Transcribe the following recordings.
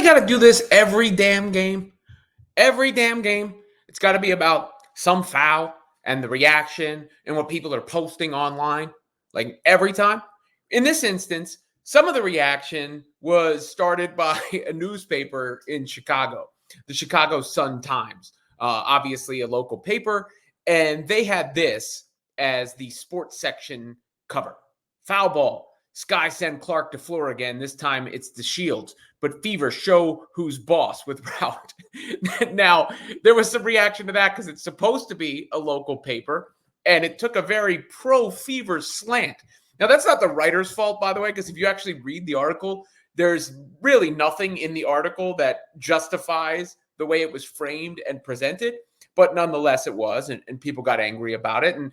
got to do this every damn game? Every damn game. It's got to be about some foul and the reaction and what people are posting online, like every time. In this instance, some of the reaction was started by a newspaper in Chicago, the Chicago Sun-Times, obviously a local paper, and they had this as the sports section cover. Foul ball. Sky send Clark to floor again. This time it's the Shields, but Fever show who's boss with Route. Now, there was some reaction to that because it's supposed to be a local paper, and it took a very pro-Fever slant. Now, that's not the writer's fault, by the way, because if you actually read the article, there's really nothing in the article that justifies the way it was framed and presented. But nonetheless, it was, and people got angry about it. And,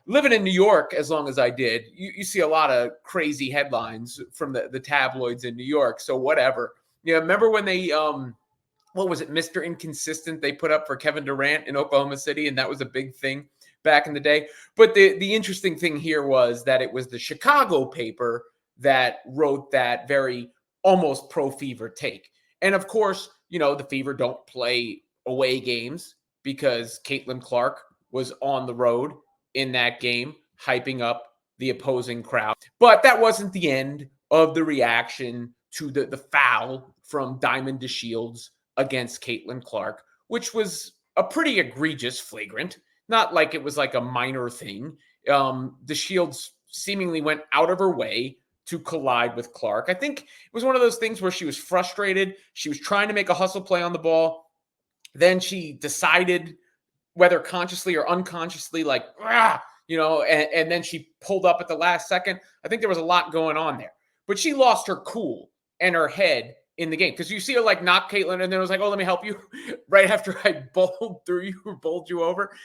living in New York as long as I did, you see a lot of crazy headlines from the tabloids in New York. So whatever. Remember when they, what was it, Mr. Inconsistent, they put up for Kevin Durant in Oklahoma City, and that was a big thing back in the day. But the interesting thing here was that it was the Chicago paper that wrote that very almost pro-Fever take. And of course, the Fever don't play away games because Caitlin Clark was on the road in that game, hyping up the opposing crowd. But that wasn't the end of the reaction to the foul from Diamond DeShields against Caitlin Clark, which was a pretty egregious flagrant. Not like it was like a minor thing. DeShields seemingly went out of her way to collide with Clark. I think it was one of those things where she was frustrated. She was trying to make a hustle play on the ball. Then she decided, whether consciously or unconsciously, like, and then she pulled up at the last second. I think there was a lot going on there. But she lost her cool and her head in the game. Because you see her like knock Caitlin, and then it was like, oh, let me help you right after I bowled through you or bowled you over.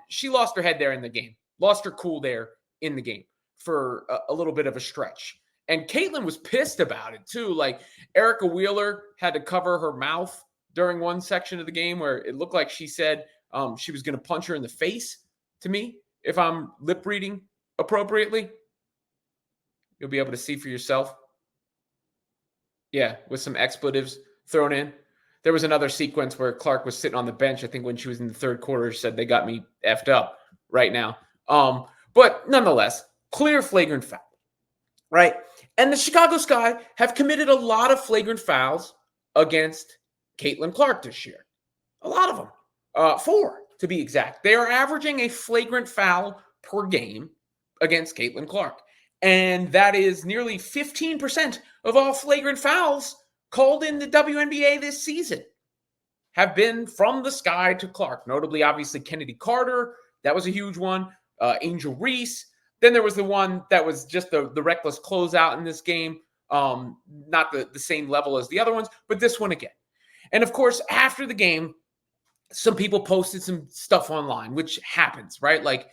She lost her head there in the game. Lost her cool there in the game for a little bit of a stretch. And Caitlin was pissed about it too. Like Erica Wheeler had to cover her mouth during one section of the game where it looked like she said she was going to punch her in the face, to me, if I'm lip reading appropriately. You'll be able to see for yourself. Yeah, with some expletives thrown in. There was another sequence where Clark was sitting on the bench, I think when she was in the third quarter, she said, they got me effed up right now. But nonetheless, clear flagrant foul, right? And the Chicago Sky have committed a lot of flagrant fouls against Caitlin Clark this year. A lot of them. 4, to be exact. They are averaging a flagrant foul per game against Caitlin Clark. And that is nearly 15% of all flagrant fouls called in the WNBA this season have been from the Sky to Clark. Notably, obviously, Kennedy Carter. That was a huge one. Angel Reese. Then there was the one that was just the reckless closeout in this game. Not the same level as the other ones, but this one again. And of course, after the game, some people posted some stuff online, which happens, right? Like,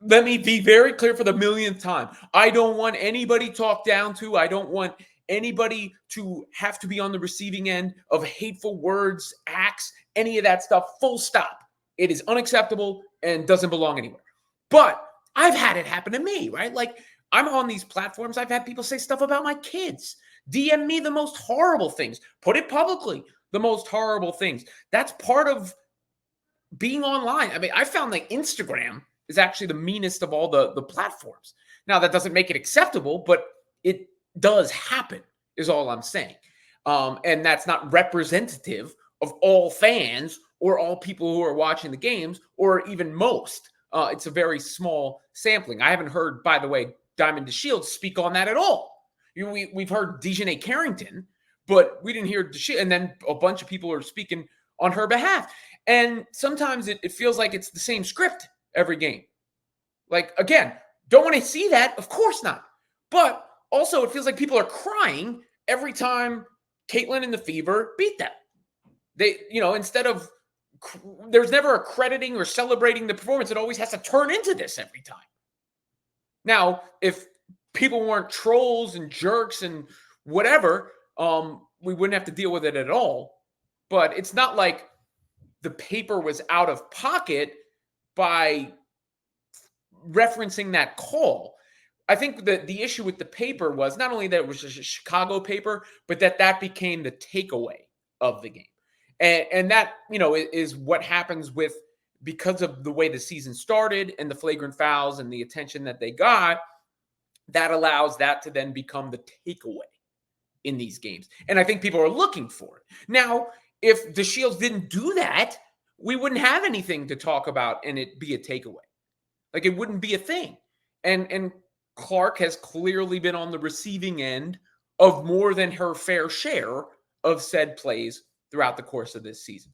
let me be very clear for the millionth time. I don't want anybody talked down to. I don't want anybody to have to be on the receiving end of hateful words, acts, any of that stuff. Full stop. It is unacceptable and doesn't belong anywhere. But I've had it happen to me, right? Like, I'm on these platforms. I've had people say stuff about my kids, DM me the most horrible things, put it publicly, the most horrible things. That's part of being online. I mean, I found like Instagram is actually the meanest of all the platforms. Now, that doesn't make it acceptable, but it does happen, is all I'm saying. And that's not representative of all fans or all people who are watching the games, or even most. It's a very small sampling. I haven't heard, by the way, Diamond DeShields speak on that at all. We've heard Dejanay Carrington, but we didn't hear DeShields. And then a bunch of people are speaking on her behalf. And sometimes it feels like it's the same script every game. Like, again, don't want to see that. Of course not. But also it feels like people are crying every time Caitlin and the Fever beat them. They, instead of, there's never a crediting or celebrating the performance. It always has to turn into this every time. Now, if people weren't trolls and jerks and whatever, we wouldn't have to deal with it at all. But it's not like the paper was out of pocket by referencing that call. I think the issue with the paper was not only that it was a Chicago paper, but that became the takeaway of the game, and that is what happens with because of the way the season started and the flagrant fouls and the attention that they got. That allows that to then become the takeaway in these games, and I think people are looking for it now. If the Shields didn't do that, we wouldn't have anything to talk about, and it be a takeaway. Like it wouldn't be a thing. And Clark has clearly been on the receiving end of more than her fair share of said plays throughout the course of this season.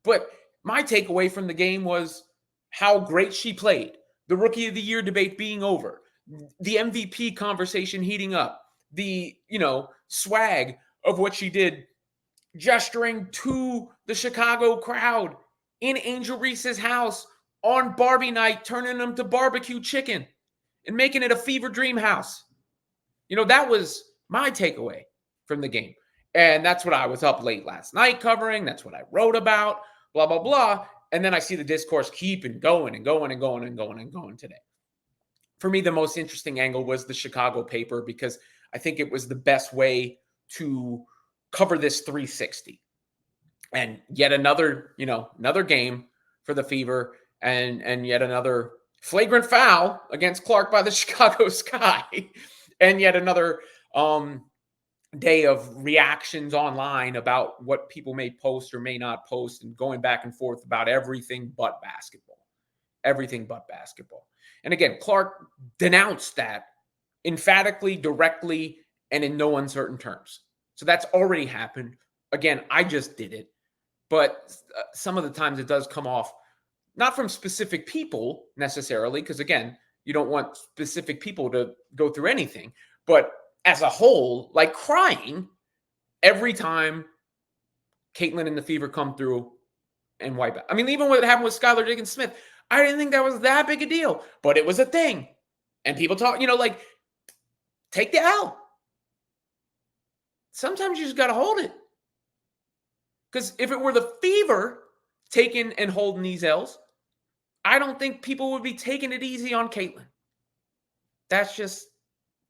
But my takeaway from the game was how great she played. The rookie of the year debate being over, the MVP conversation heating up, the, swag of what she did gesturing to the Chicago crowd in Angel Reese's house on Barbie night, turning them to barbecue chicken and making it a fever dream house. That was my takeaway from the game. And that's what I was up late last night covering. That's what I wrote about, blah, blah, blah. And then I see the discourse keep and going and going and going and going and going today. For me, the most interesting angle was the Chicago paper because I think it was the best way to cover this 360. And yet another, another game for the Fever and yet another flagrant foul against Clark by the Chicago Sky. And yet another day of reactions online about what people may post or may not post and going back and forth about everything but basketball. Everything but basketball. And again, Clark denounced that emphatically, directly, and in no uncertain terms. So that's already happened. Again, I just did it. But some of the times it does come off not from specific people necessarily, because again, you don't want specific people to go through anything, but as a whole, like crying every time Caitlin and the Fever come through and wipe out. I mean, even what happened with Skylar Diggins-Smith, I didn't think that was that big a deal, but it was a thing. And people talk, take the L. Sometimes you just got to hold it. Because if it were the Fever taking and holding these L's, I don't think people would be taking it easy on Caitlin. That's just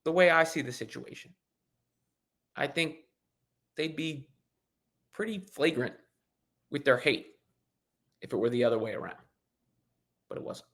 the way I see the situation. I think they'd be pretty flagrant with their hate if it were the other way around. But it wasn't.